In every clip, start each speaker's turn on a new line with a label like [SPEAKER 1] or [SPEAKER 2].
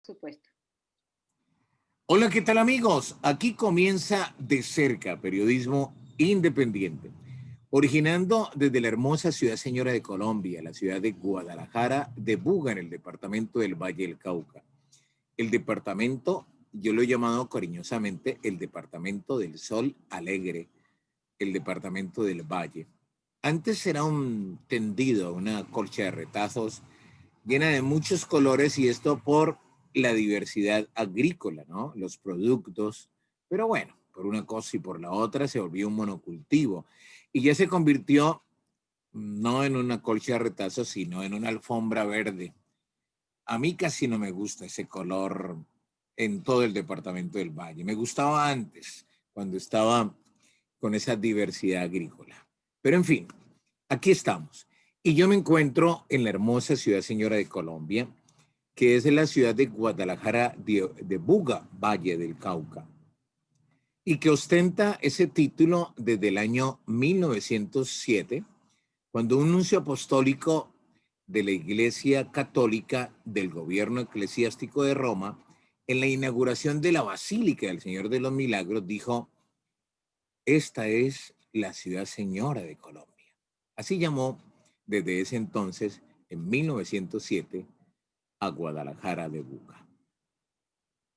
[SPEAKER 1] Supuesto.
[SPEAKER 2] Hola, ¿qué tal amigos? Aquí comienza De Cerca, periodismo independiente, originando desde la hermosa ciudad señora de Colombia, la ciudad de Guadalajara de Buga, en el departamento del Valle del Cauca. El departamento, yo lo he llamado cariñosamente el departamento del Sol Alegre, el departamento del Valle. Antes era un tendido, una colcha de retazos llena de muchos colores y esto por la diversidad agrícola, ¿no? Los productos, pero bueno, por una cosa y por la otra se volvió un monocultivo y ya se convirtió no en una colcha de retazos, sino en una alfombra verde. A mí casi no me gusta ese color en todo el departamento del Valle. Me gustaba antes, cuando estaba con esa diversidad agrícola. Pero en fin, aquí estamos. Y yo me encuentro en la hermosa ciudad señora de Colombia, que es la ciudad de Guadalajara de Buga, Valle del Cauca, y que ostenta ese título desde el año 1907, cuando un nuncio apostólico de la Iglesia Católica del gobierno eclesiástico de Roma, en la inauguración de la Basílica del Señor de los Milagros, dijo: esta es la ciudad señora de Colombia. Así llamó desde ese entonces, en 1907, a Guadalajara de Buga.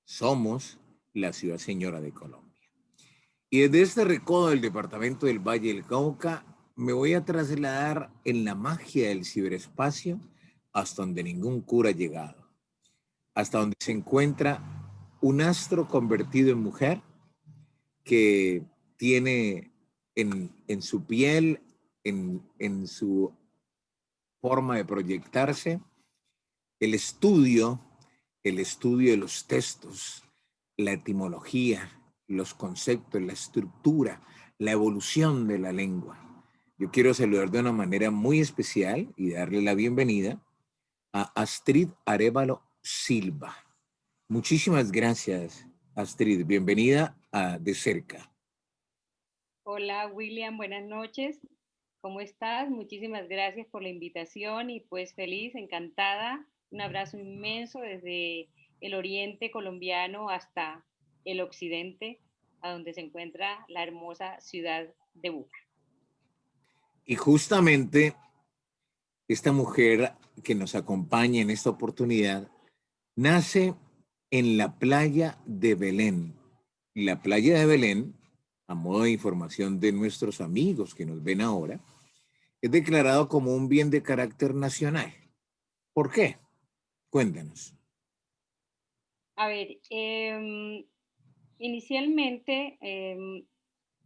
[SPEAKER 2] Somos la ciudad señora de Colombia. Y desde este recodo del departamento del Valle del Cauca, me voy a trasladar en la magia del ciberespacio hasta donde ningún cura ha llegado, hasta donde se encuentra un astro convertido en mujer que tiene en su piel, en su forma de proyectarse, el estudio, el estudio de los textos, la etimología, los conceptos, la estructura, la evolución de la lengua. Yo quiero saludar de una manera muy especial y darle la bienvenida a Astrid Arévalo Silva. Muchísimas gracias, Astrid. Bienvenida a De Cerca.
[SPEAKER 1] Hola William, buenas noches. ¿Cómo estás? Muchísimas gracias por la invitación y pues feliz, encantada. Un abrazo inmenso desde el oriente colombiano hasta el occidente, a donde se encuentra la hermosa ciudad de Buga.
[SPEAKER 2] Y justamente esta mujer que nos acompaña en esta oportunidad nace en la playa de Belén. La playa de Belén, a modo de información de nuestros amigos que nos ven ahora, es declarado como un bien de carácter nacional. ¿Por qué? Cuéntanos.
[SPEAKER 1] A ver, inicialmente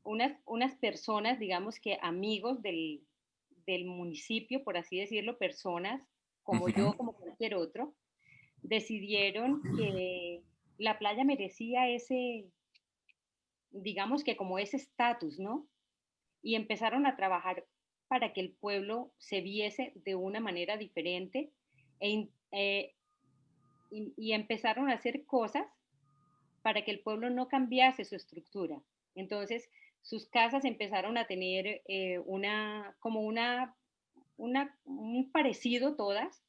[SPEAKER 1] unas personas, digamos que amigos del municipio, por así decirlo, personas como
[SPEAKER 2] Ujú.
[SPEAKER 1] yo, como cualquier otro, decidieron que la playa merecía ese, digamos que como ese estatus, ¿no? Y empezaron a trabajar para que el pueblo se viese de una manera diferente y empezaron a hacer cosas para que el pueblo no cambiase su estructura. Entonces, sus casas empezaron a tener como un parecido todas,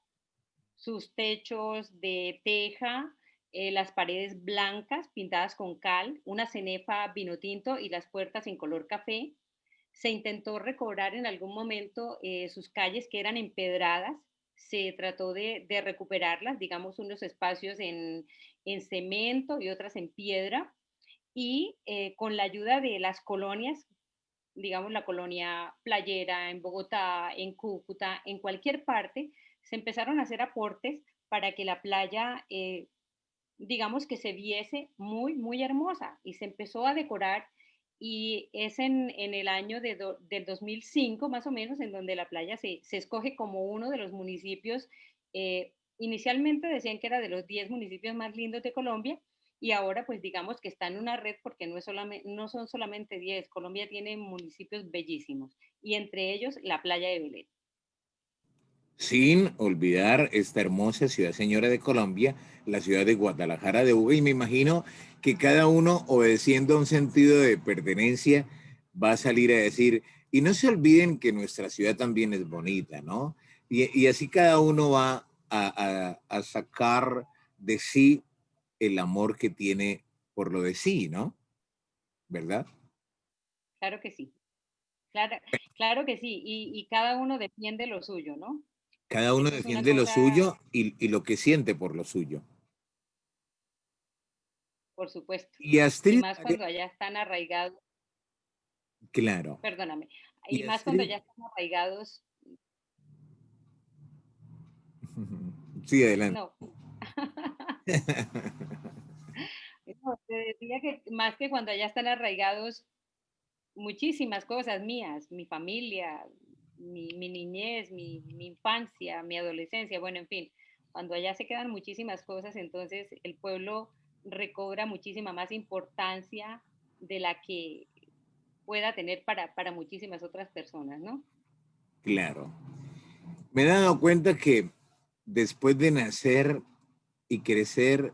[SPEAKER 1] sus techos de teja, las paredes blancas pintadas con cal, una cenefa vino tinto y las puertas en color café. Se intentó recobrar en algún momento sus calles que eran empedradas, se trató de recuperarlas, digamos, unos espacios en cemento y otras en piedra, y con la ayuda de las colonias, digamos, la colonia playera en Bogotá, en Cúcuta, en cualquier parte, se empezaron a hacer aportes para que la playa, digamos, que se viese muy, muy hermosa y se empezó a decorar y es en el año del 2005 más o menos en donde la playa se escoge como uno de los municipios, inicialmente decían que era de los 10 municipios más lindos de Colombia y ahora pues digamos que está en una red porque no son solamente 10, Colombia tiene municipios bellísimos y entre ellos la playa de Belén.
[SPEAKER 2] Sin olvidar esta hermosa ciudad señora de Colombia, la ciudad de Guadalajara de Buga, y me imagino que cada uno, obedeciendo a un sentido de pertenencia, va a salir a decir, y no se olviden que nuestra ciudad también es bonita, ¿no? Y así cada uno va a sacar de sí el amor que tiene por lo de sí, ¿no? ¿Verdad?
[SPEAKER 1] Claro que sí. Claro, claro que sí. Y cada uno defiende lo suyo, ¿no?
[SPEAKER 2] Cada uno
[SPEAKER 1] Eso es una
[SPEAKER 2] defiende lo
[SPEAKER 1] cosa,
[SPEAKER 2] suyo y lo que siente por lo suyo.
[SPEAKER 1] por supuesto.
[SPEAKER 2] Y
[SPEAKER 1] Y
[SPEAKER 2] Astrid,
[SPEAKER 1] más cuando allá están arraigados,
[SPEAKER 2] claro,
[SPEAKER 1] perdóname, y
[SPEAKER 2] y
[SPEAKER 1] más cuando
[SPEAKER 2] Astrid,
[SPEAKER 1] ya están arraigados,
[SPEAKER 2] sí, adelante.
[SPEAKER 1] no. No, te decía que más que cuando allá están arraigados muchísimas cosas mías, mi familia, mi niñez, mi infancia, mi adolescencia, bueno, en fin, cuando allá se quedan muchísimas cosas, entonces el pueblo recobra muchísima más importancia de la que pueda tener para muchísimas otras personas, ¿no?
[SPEAKER 2] Claro. Me he dado cuenta que después de nacer y crecer,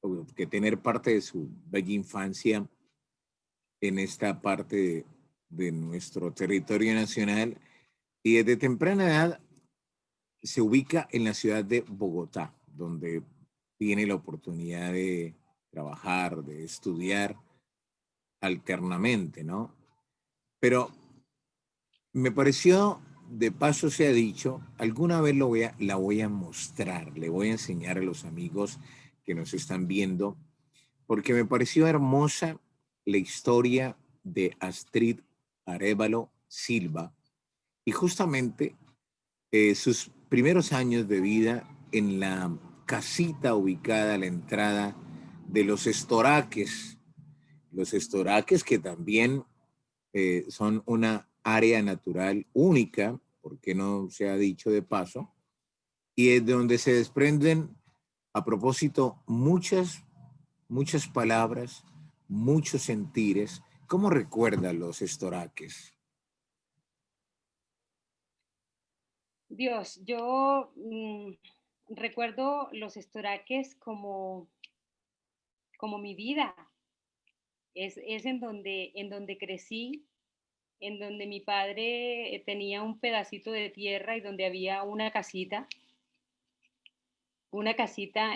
[SPEAKER 2] o que tener parte de su bella infancia en esta parte de nuestro territorio nacional, y desde temprana edad se ubica en la ciudad de Bogotá, donde tiene la oportunidad de trabajar, de estudiar alternamente, ¿no? Pero me pareció, de paso se ha dicho, alguna vez la voy a mostrar, le voy a enseñar a los amigos que nos están viendo, porque me pareció hermosa la historia de Astrid Arévalo Silva y justamente sus primeros años de vida en la casita ubicada a la entrada de los estoraques que también son una área natural única, porque no se ha dicho de paso, y es de donde se desprenden, a propósito, muchas palabras, muchos sentires. ¿Cómo recuerda los estoraques?
[SPEAKER 1] Dios, yo recuerdo los estoraques como mi vida, es en donde crecí, en donde mi padre tenía un pedacito de tierra y donde había una casita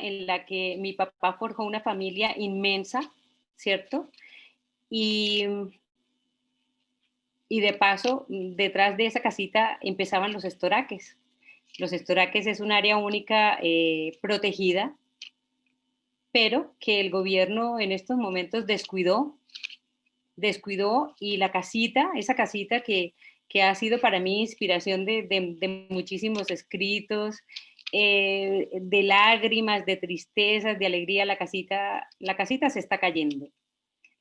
[SPEAKER 1] en la que mi papá forjó una familia inmensa, ¿cierto? Y, y de paso, detrás de esa casita empezaban los estoraques. Los estoraques es un área única protegida, pero que el gobierno en estos momentos descuidó y la casita, esa casita que ha sido para mí inspiración de muchísimos escritos, de lágrimas, de tristezas, de alegría, la casita se está cayendo.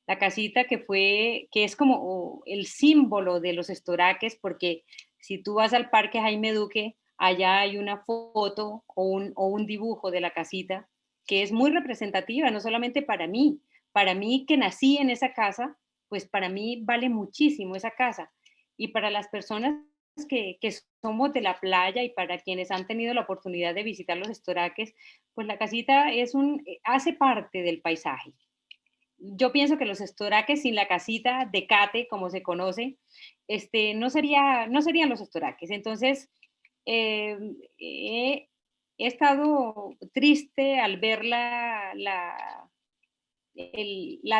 [SPEAKER 1] La casita que es como el símbolo de los estoraques, porque si tú vas al Parque Jaime Duque, allá hay una foto o un dibujo de la casita que es muy representativa, no solamente para mí que nací en esa casa, pues para mí vale muchísimo esa casa. Y para las personas que somos de la playa y para quienes han tenido la oportunidad de visitar los estoraques, pues la casita hace parte del paisaje. Yo pienso que los estoraques sin la casita de Cate, como se conoce, no serían los estoraques. Entonces, eh, he, he estado triste al ver la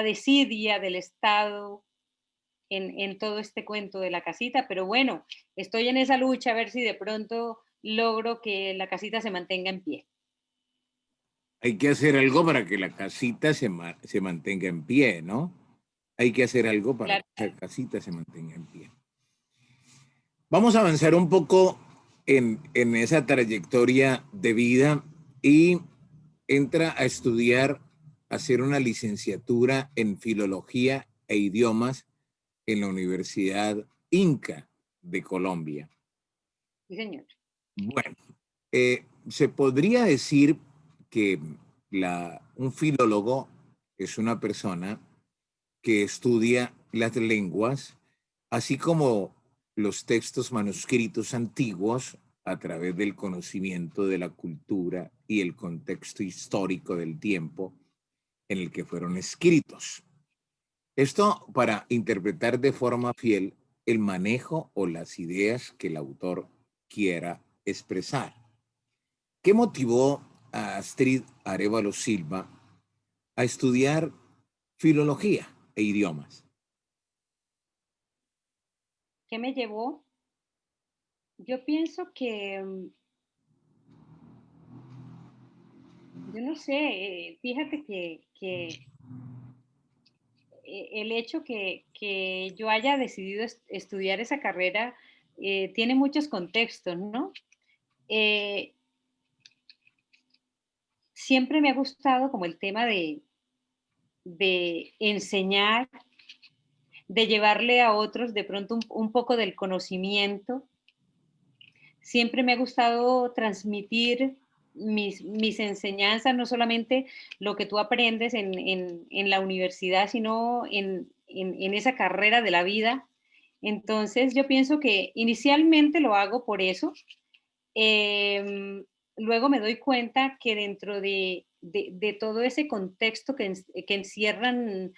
[SPEAKER 1] desidia del Estado en todo este cuento de la casita, pero bueno, estoy en esa lucha a ver si de pronto logro que la casita se mantenga en pie.
[SPEAKER 2] Hay que hacer algo para que la casita se mantenga en pie, ¿no? Hay que hacer algo para que
[SPEAKER 1] Claro,
[SPEAKER 2] esa casita se mantenga en pie. Vamos a avanzar un poco en esa trayectoria de vida y entra a estudiar, a hacer una licenciatura en filología e idiomas en la Universidad Inca de Colombia.
[SPEAKER 1] sí, señor.
[SPEAKER 2] Bueno, se podría decir que un filólogo es una persona que estudia las lenguas, así como los textos manuscritos antiguos a través del conocimiento de la cultura y el contexto histórico del tiempo en el que fueron escritos. Esto para interpretar de forma fiel el manejo o las ideas que el autor quiera expresar. ¿Qué motivó a Astrid Arévalo Silva a estudiar filología e idiomas?
[SPEAKER 1] ¿Qué me llevó? Yo pienso que, yo no sé, fíjate que el hecho que yo haya decidido estudiar esa carrera tiene muchos contextos, ¿no? Eh, Siempre me ha gustado como el tema de enseñar, de llevarle a otros de pronto un poco del conocimiento. Siempre me ha gustado transmitir mis enseñanzas, no solamente lo que tú aprendes en la universidad, sino en esa carrera de la vida. Entonces, yo pienso que inicialmente lo hago por eso. Luego me doy cuenta que dentro de todo ese contexto que encierran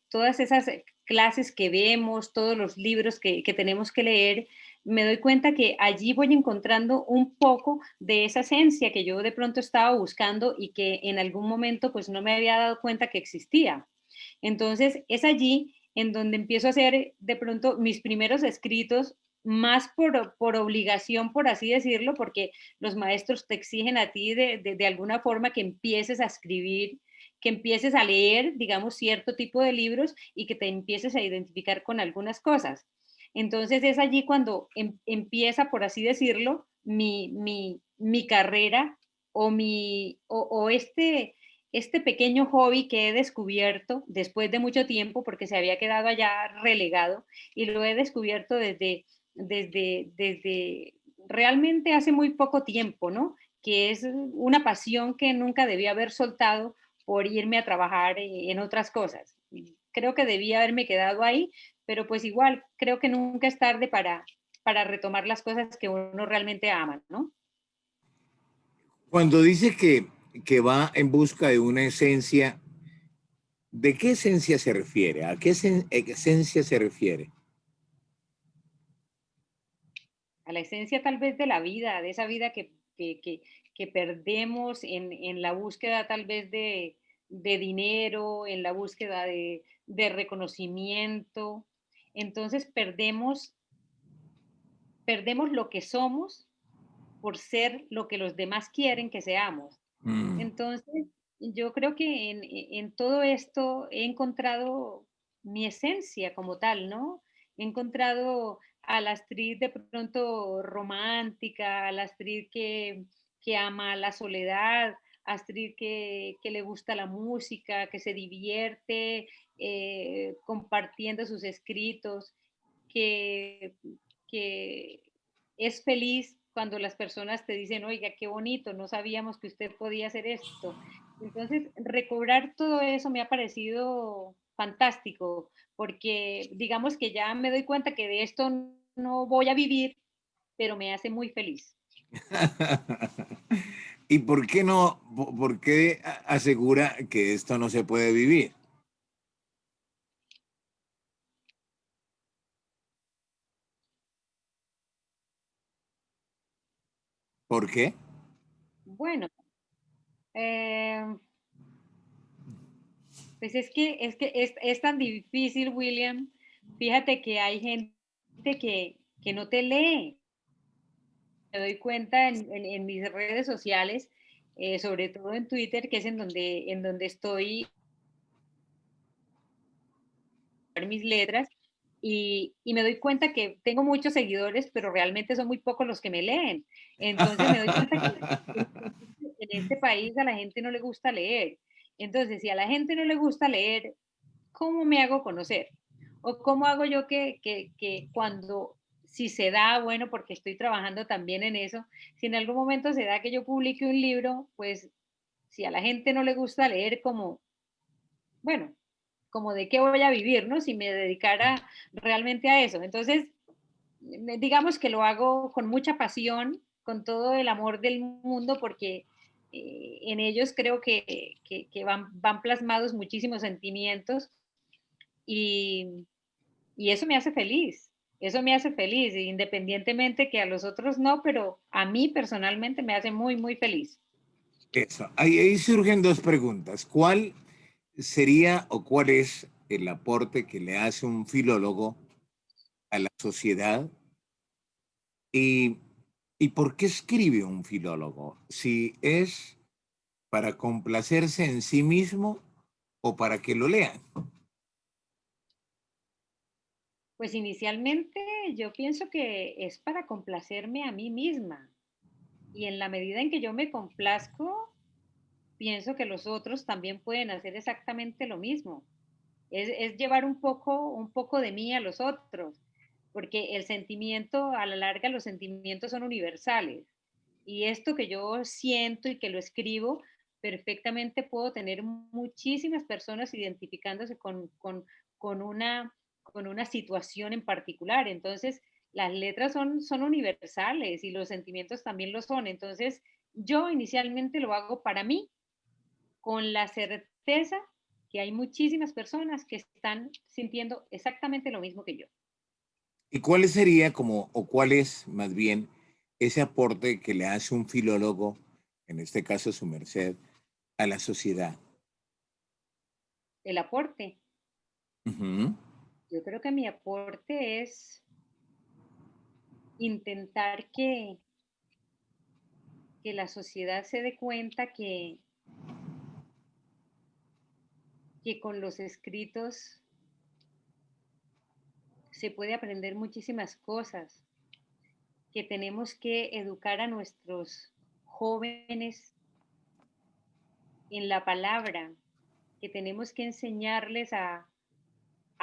[SPEAKER 1] todas esas clases que vemos, todos los libros que tenemos que leer, me doy cuenta que allí voy encontrando un poco de esa esencia que yo de pronto estaba buscando y que en algún momento pues no me había dado cuenta que existía. Entonces es allí en donde empiezo a hacer de pronto mis primeros escritos más por obligación, por así decirlo, porque los maestros te exigen a ti de alguna forma que empieces a escribir, que empieces a leer, digamos, cierto tipo de libros y que te empieces a identificar con algunas cosas. Entonces es allí cuando empieza, por así decirlo, mi carrera o este pequeño hobby que he descubierto después de mucho tiempo porque se había quedado allá relegado y lo he descubierto desde realmente hace muy poco tiempo, ¿no? Que es una pasión que nunca debía haber soltado por irme a trabajar en otras cosas. Creo que debía haberme quedado ahí, pero pues igual, creo que nunca es tarde para retomar las cosas que uno realmente ama, ¿no?
[SPEAKER 2] Cuando dice que va en busca de una esencia, ¿de qué esencia se refiere? ¿A qué esencia se refiere?
[SPEAKER 1] A la esencia tal vez de la vida, de esa vida que perdemos en la búsqueda tal vez de dinero, en la búsqueda de reconocimiento. Entonces perdemos lo que somos por ser lo que los demás quieren que seamos.
[SPEAKER 2] Mm.
[SPEAKER 1] Entonces, yo creo que en todo esto he encontrado mi esencia como tal, ¿no? He encontrado a la Astrid de pronto romántica, a la Astrid que ama la soledad, Astrid que le gusta la música, que se divierte compartiendo sus escritos, que, que es feliz cuando las personas te dicen, oiga, qué bonito, no sabíamos que usted podía hacer esto. Entonces, recobrar todo eso me ha parecido fantástico, porque digamos que ya me doy cuenta que de esto no voy a vivir, pero me hace muy feliz.
[SPEAKER 2] ¿Y por qué no, por qué asegura que esto no se puede vivir? ¿Por qué?
[SPEAKER 1] Bueno, eh, pues es tan difícil, William. Fíjate que hay gente que no te lee. Me doy cuenta en mis redes sociales, sobre todo en Twitter, que es en donde estoy mis letras, y me doy cuenta que tengo muchos seguidores, pero realmente son muy pocos los que me leen. Entonces me doy cuenta que en este país a la gente no le gusta leer. Entonces, si a la gente no le gusta leer, ¿cómo me hago conocer? ¿O cómo hago yo que cuando, si se da, bueno, porque estoy trabajando también en eso, si en algún momento se da que yo publique un libro, pues si a la gente no le gusta leer, como, bueno, como de qué voy a vivir, ¿no? Si me dedicara realmente a eso. Entonces, digamos que lo hago con mucha pasión, con todo el amor del mundo, porque en ellos creo que van plasmados muchísimos sentimientos y, y eso me hace feliz. Eso me hace feliz, independientemente que a los otros no, pero a mí personalmente me hace muy, muy feliz.
[SPEAKER 2] Eso. Ahí surgen dos preguntas. ¿Cuál sería o cuál es el aporte que le hace un filólogo a la sociedad? ¿Y, y por qué escribe un filólogo? Si es para complacerse en sí mismo o para que lo lean.
[SPEAKER 1] Pues inicialmente yo pienso que es para complacerme a mí misma y en la medida en que yo me complazco, pienso que los otros también pueden hacer exactamente lo mismo. Es llevar un poco de mí a los otros, porque el sentimiento, a la larga, los sentimientos son universales. Y esto que yo siento y que lo escribo, perfectamente puedo tener muchísimas personas identificándose con una situación en particular. Entonces, las letras son universales y los sentimientos también lo son. Entonces, yo inicialmente lo hago para mí, con la certeza que hay muchísimas personas que están sintiendo exactamente lo mismo que yo.
[SPEAKER 2] ¿Y cuál sería como, o cuál es más bien ese aporte que le hace un filólogo, en este caso su merced, a la sociedad?
[SPEAKER 1] El aporte.
[SPEAKER 2] Ujú.
[SPEAKER 1] Yo creo que mi aporte es intentar que la sociedad se dé cuenta que con los escritos se puede aprender muchísimas cosas, que tenemos que educar a nuestros jóvenes en la palabra, que tenemos que enseñarles a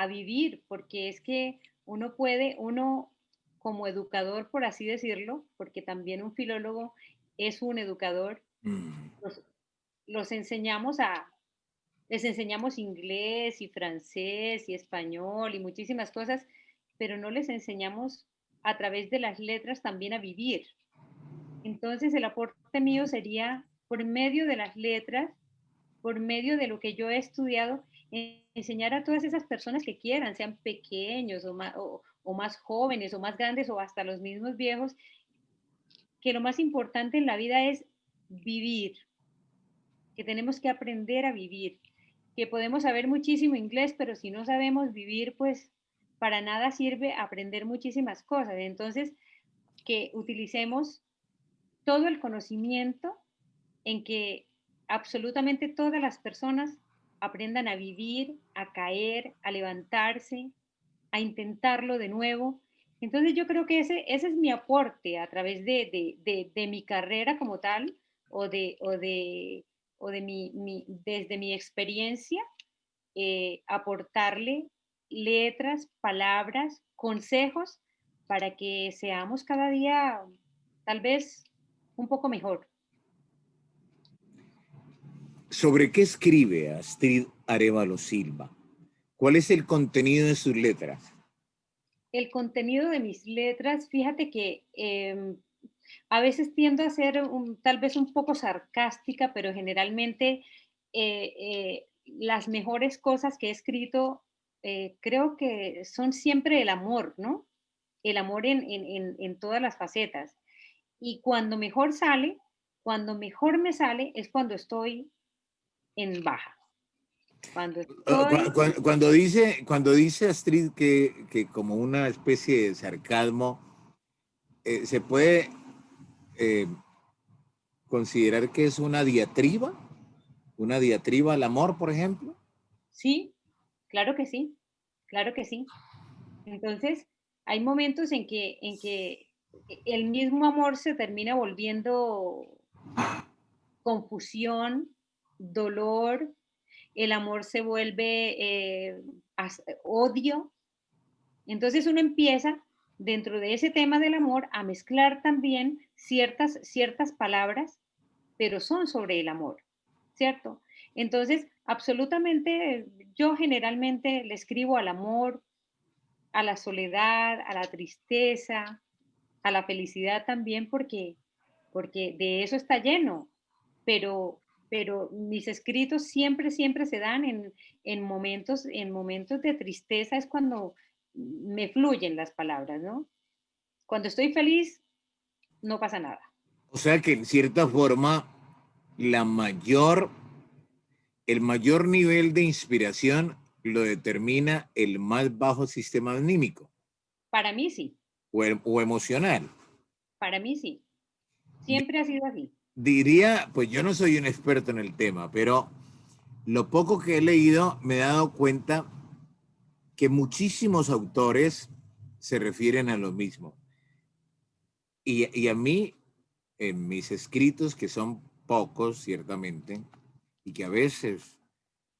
[SPEAKER 1] vivir, porque es que uno como educador, por así decirlo, porque también un filólogo es un educador,
[SPEAKER 2] Mm.
[SPEAKER 1] los, los enseñamos les enseñamos inglés y francés y español y muchísimas cosas, pero no les enseñamos a través de las letras también a vivir. Entonces el aporte mío sería por medio de las letras, por medio de lo que yo he estudiado, enseñar a todas esas personas que quieran, sean pequeños o más jóvenes o más grandes o hasta los mismos viejos, que lo más importante en la vida es vivir, que tenemos que aprender a vivir, que podemos saber muchísimo inglés, pero si no sabemos vivir, pues para nada sirve aprender muchísimas cosas. Entonces, que utilicemos todo el conocimiento en que absolutamente todas las personas aprendan a vivir, a caer, a levantarse, a intentarlo de nuevo. Entonces yo creo que ese es mi aporte a través de mi carrera como tal o o de desde mi experiencia, aportarle letras, palabras, consejos para que seamos cada día tal vez un poco mejor.
[SPEAKER 2] ¿Sobre qué escribe Astrid Arévalo Silva? ¿Cuál es el contenido de sus letras?
[SPEAKER 1] El contenido de mis letras, fíjate que a veces tiendo a ser tal vez un poco sarcástica, pero generalmente las mejores cosas que he escrito creo que son siempre el amor, ¿no? El amor en todas las facetas. Y cuando mejor me sale, es cuando estoy en baja. Cuando estoy,
[SPEAKER 2] Cuando dice Astrid que como una especie de sarcasmo, ¿se puede eh, considerar que es una diatriba? ¿Una diatriba al amor, por ejemplo?
[SPEAKER 1] sí, claro que sí, claro que sí. Entonces, hay momentos en que el mismo amor se termina volviendo confusión, dolor, el amor se vuelve odio. Entonces uno empieza dentro de ese tema del amor a mezclar también ciertas palabras, pero son sobre el amor, ¿cierto? Entonces, absolutamente, yo generalmente le escribo al amor, a la soledad, a la tristeza, a la felicidad también, porque de eso está lleno. Pero, pero mis escritos siempre se dan en momentos de tristeza, es me fluyen las palabras, ¿no? Cuando estoy feliz, no pasa nada.
[SPEAKER 2] O sea que en cierta forma la mayor, el mayor nivel de inspiración lo determina el más bajo sistema anímico
[SPEAKER 1] Para mí sí,
[SPEAKER 2] o emocional.
[SPEAKER 1] para mí sí. Siempre ha sido así.
[SPEAKER 2] Diría, pues yo no soy un experto en el tema, pero lo poco que he leído me he dado cuenta que muchísimos autores se refieren a lo mismo. Y a mí, en mis escritos, que son pocos, ciertamente, y que a veces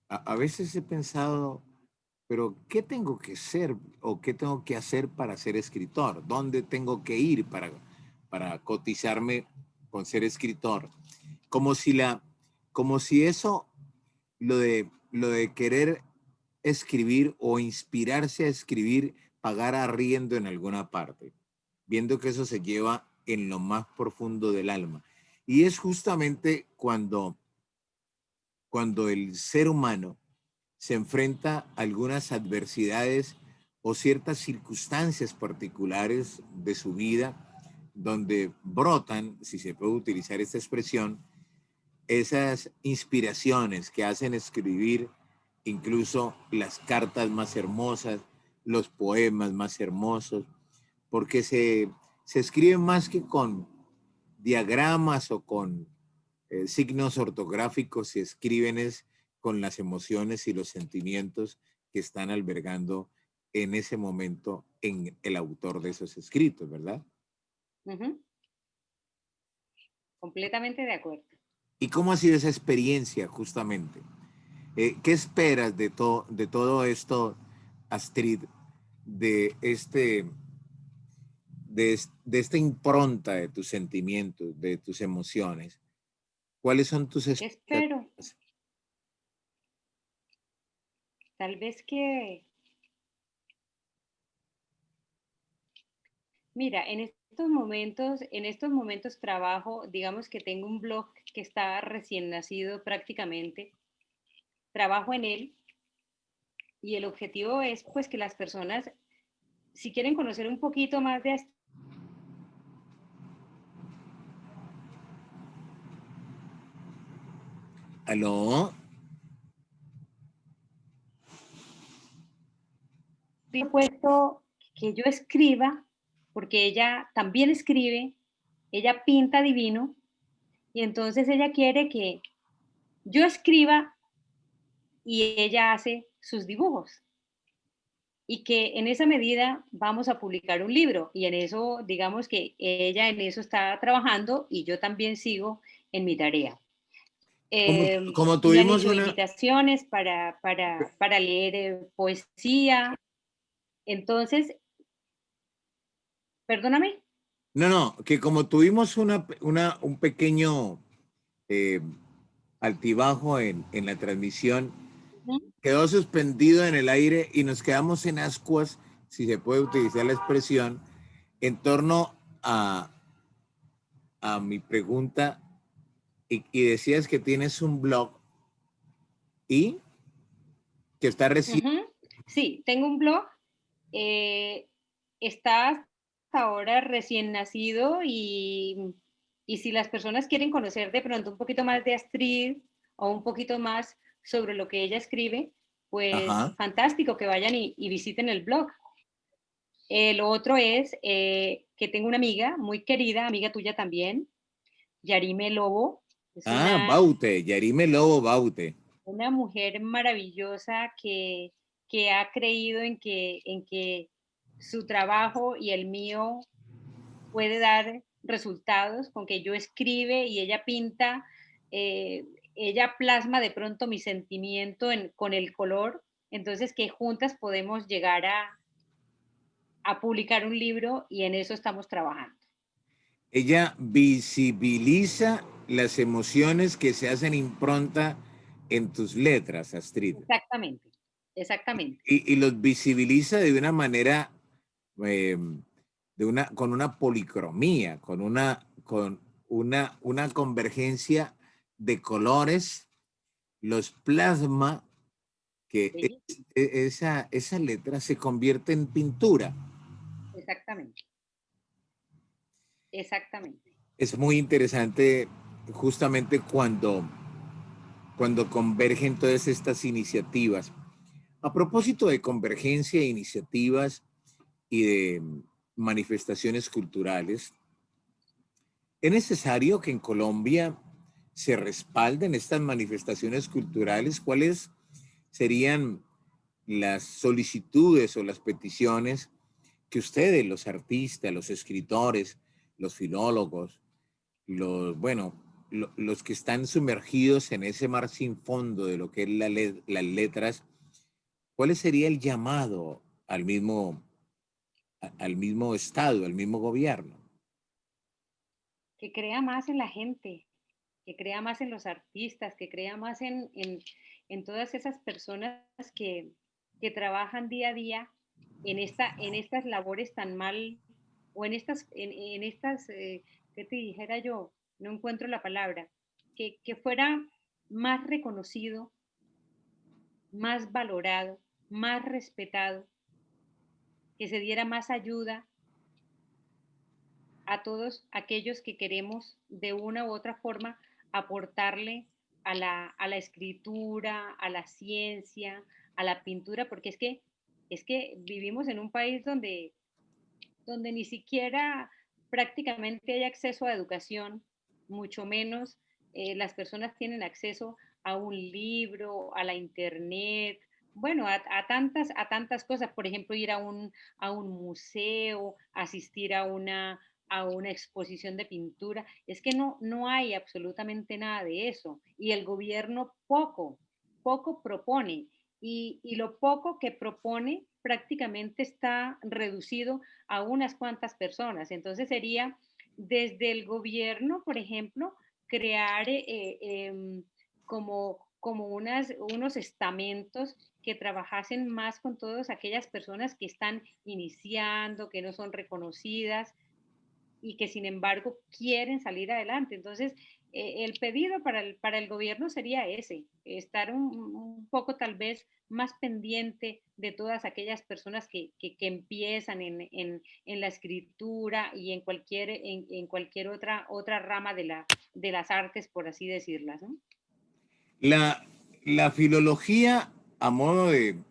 [SPEAKER 2] he pensado, pero ¿qué tengo que ser o qué tengo que hacer para ser escritor? ¿Dónde tengo que ir para cotizarme con ser escritor? Como si como si eso, lo de querer escribir o inspirarse a escribir, pagar arriendo en alguna parte, viendo que eso se lleva en lo más profundo del alma. Y es justamente cuando el ser humano se enfrenta a algunas adversidades o ciertas circunstancias particulares de su vida, donde brotan, si se puede utilizar esta expresión, esas inspiraciones que hacen escribir incluso las cartas más hermosas, los poemas más hermosos, porque se escriben más que con diagramas o con signos ortográficos, se escriben es con las emociones y los sentimientos que están albergando en ese momento en el autor de esos escritos, ¿verdad?
[SPEAKER 1] Ujú, completamente de acuerdo.
[SPEAKER 2] ¿Y cómo ha sido esa experiencia justamente? ¿Qué esperas de todo esto, Astrid, de de esta impronta de tus sentimientos, de tus emociones? ¿Cuáles son tus
[SPEAKER 1] Espero,
[SPEAKER 2] expectativas?
[SPEAKER 1] tal vez que, mira, en estos momentos trabajo, digamos que tengo un blog que está recién nacido prácticamente, trabajo en él y el objetivo es pues que las personas, si quieren conocer un poquito más de
[SPEAKER 2] ¿Aló?
[SPEAKER 1] he puesto que yo escriba, porque ella también escribe, ella pinta divino, y entonces ella quiere que yo escriba y ella hace sus dibujos. Y que en esa medida vamos a publicar un libro y en eso, digamos que ella en eso está trabajando y yo también sigo en mi tarea.
[SPEAKER 2] Como
[SPEAKER 1] Me han
[SPEAKER 2] tuvimos
[SPEAKER 1] hecho
[SPEAKER 2] una,
[SPEAKER 1] invitaciones para leer poesía. Entonces, perdóname.
[SPEAKER 2] no, no, que como tuvimos un pequeño eh, altibajo en la transmisión,
[SPEAKER 1] Ujú.
[SPEAKER 2] quedó suspendido en el aire y nos quedamos en ascuas, si se puede utilizar la expresión, en torno a mi pregunta y decías que tienes un blog y que está recién.
[SPEAKER 1] Ujú. Sí, tengo un blog, eh, está hasta ahora recién nacido y si las personas quieren conocer de pronto un poquito más de Astrid o un poquito más sobre lo que ella escribe, pues
[SPEAKER 2] Ajá.
[SPEAKER 1] fantástico que vayan y visiten el blog. Lo otro es que tengo una amiga muy querida, amiga tuya también, Yarime Lobo, es
[SPEAKER 2] Ah, Baute, Yarime Lobo Baute.
[SPEAKER 1] una mujer maravillosa que ha creído en que su trabajo y el mío puede dar resultados, con que yo escribe y ella pinta, ella plasma de pronto mi sentimiento con el color, entonces que juntas podemos llegar a publicar un libro y en eso estamos trabajando.
[SPEAKER 2] Ella visibiliza las emociones que se hacen impronta en tus letras, Astrid.
[SPEAKER 1] Exactamente, exactamente.
[SPEAKER 2] Y los visibiliza de una manera, eh, con una policromía, con una convergencia de colores, los plasma que
[SPEAKER 1] bellísimo,
[SPEAKER 2] esa letra se convierte en pintura.
[SPEAKER 1] exactamente, exactamente.
[SPEAKER 2] Es muy interesante justamente cuando convergen todas estas iniciativas. A propósito de convergencia de iniciativas y de manifestaciones culturales, es necesario que en Colombia se respalden estas manifestaciones culturales. ¿Cuáles serían las solicitudes o las peticiones que ustedes, los artistas, los escritores, los filólogos, bueno, los que están sumergidos en ese mar sin fondo de lo que es las letras, cuál sería el llamado al mismo Estado, al mismo gobierno?
[SPEAKER 1] Que crea más en la gente, que crea más en los artistas, que crea más en todas esas personas que, que trabajan día a día en estas labores tan mal, o en estas, ¿qué te dijera yo? No encuentro la palabra, que fuera más reconocido, más valorado, más respetado, que se diera más ayuda a todos aquellos que queremos de una u otra forma aportarle a la escritura, a la ciencia, a la pintura, porque es que vivimos en un país donde ni siquiera prácticamente hay acceso a educación, mucho menos las personas tienen acceso a un libro, a la internet, bueno, a tantas cosas, por ejemplo, ir a un museo, asistir a una exposición de pintura. Es que no hay absolutamente nada de eso. Y el gobierno poco propone. Y lo poco que propone prácticamente está reducido a unas cuantas personas. Entonces sería desde el gobierno, por ejemplo, crear como unos estamentos que trabajasen más con todas aquellas personas que están iniciando, que no son reconocidas y que sin embargo quieren salir adelante. Entonces, el pedido para el gobierno sería ese, estar un poco tal vez más pendiente de todas aquellas personas que empiezan en la escritura y en cualquier otra rama de las artes, por así decirlas, ¿no?
[SPEAKER 2] La, la filología, a modo en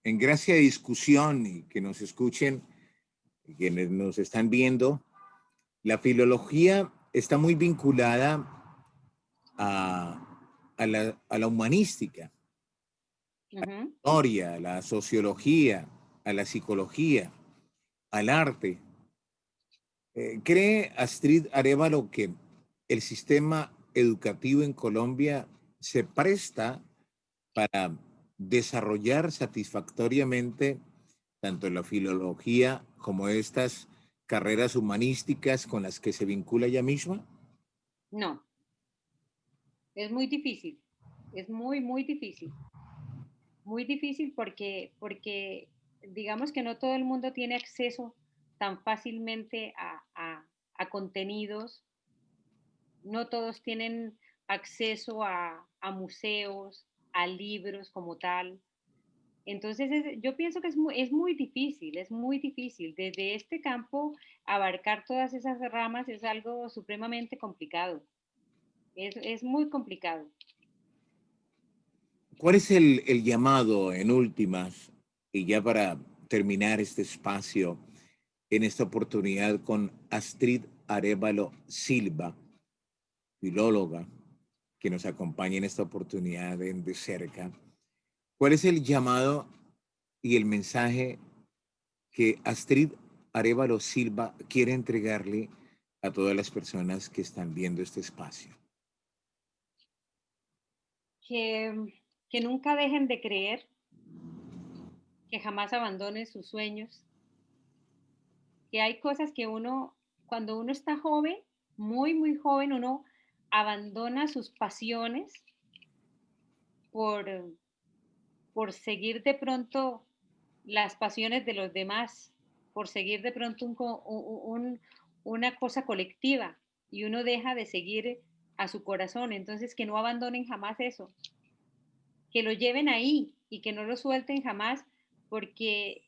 [SPEAKER 2] gracia de discusión y que nos escuchen quienes nos están viendo, la filología está muy vinculada a la humanística,
[SPEAKER 1] Ujú.
[SPEAKER 2] historia, a la sociología, a la psicología, al arte. ¿Cree Astrid Arévalo que el sistema educativo en Colombia se presta para desarrollar satisfactoriamente tanto la filología como estas carreras humanísticas con las que se vincula ella misma?
[SPEAKER 1] No, es muy difícil, es muy difícil. Muy difícil porque digamos que no todo el mundo tiene acceso tan fácilmente a contenidos, no todos tienen acceso a museos, a libros como tal. Entonces, yo pienso que es muy difícil, es muy difícil. Desde este campo, abarcar todas esas ramas es algo supremamente complicado. Es muy complicado.
[SPEAKER 2] ¿Cuál es el llamado en últimas, y ya para terminar este espacio, en esta oportunidad con Astrid Arévalo Silva, filóloga, que nos acompaña en esta oportunidad de cerca? ¿Cuál es el llamado y el mensaje que Astrid Arévalo Silva quiere entregarle a todas las personas que están viendo este espacio?
[SPEAKER 1] Que, que nunca dejen de creer, que jamás abandonen sus sueños, que hay cosas que uno, cuando uno está joven, muy joven, uno abandona sus pasiones por, por seguir de pronto las pasiones de los demás, por seguir de pronto una cosa colectiva y uno deja de seguir a su corazón. Entonces, que no abandonen jamás eso, que lo lleven ahí y que no lo suelten jamás, porque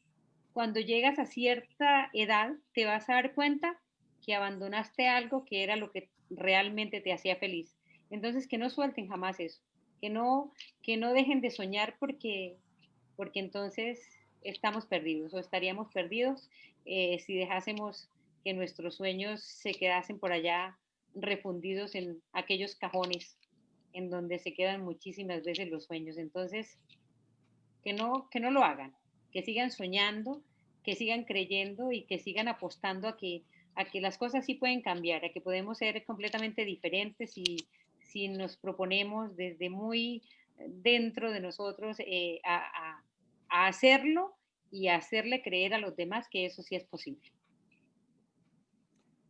[SPEAKER 1] cuando llegas a cierta edad te vas a dar cuenta que abandonaste algo que era lo que realmente te hacía feliz. Entonces, que no suelten jamás eso, que no, que no dejen de soñar porque entonces estamos perdidos o estaríamos perdidos si dejásemos que nuestros sueños se quedasen por allá refundidos en aquellos cajones en donde se quedan muchísimas veces los sueños. Entonces, que no lo hagan, que sigan soñando, que sigan creyendo y que sigan apostando a que las cosas sí pueden cambiar, a que podemos ser completamente diferentes y si nos proponemos desde muy dentro de nosotros a hacerlo y a hacerle creer a los demás que eso sí es posible.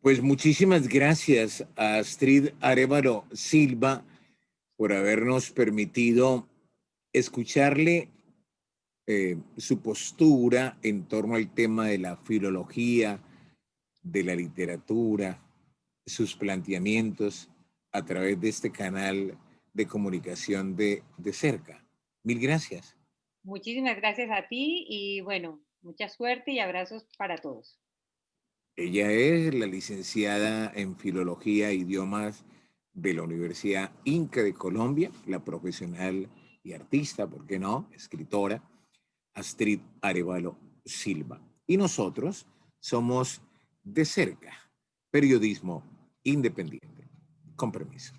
[SPEAKER 2] Pues muchísimas gracias a Astrid Arevalo Silva por habernos permitido escucharle su postura en torno al tema de la filología, de la literatura, sus planteamientos a través de este canal de comunicación de cerca. Mil gracias.
[SPEAKER 1] Muchísimas gracias a ti y bueno, mucha suerte y abrazos para todos.
[SPEAKER 2] Ella es la licenciada en Filología e Idiomas de la Universidad Inca de Colombia, la profesional y artista, ¿por qué no? Escritora, Astrid Arevalo Silva. Y nosotros somos De Cerca, periodismo independiente. Con permiso.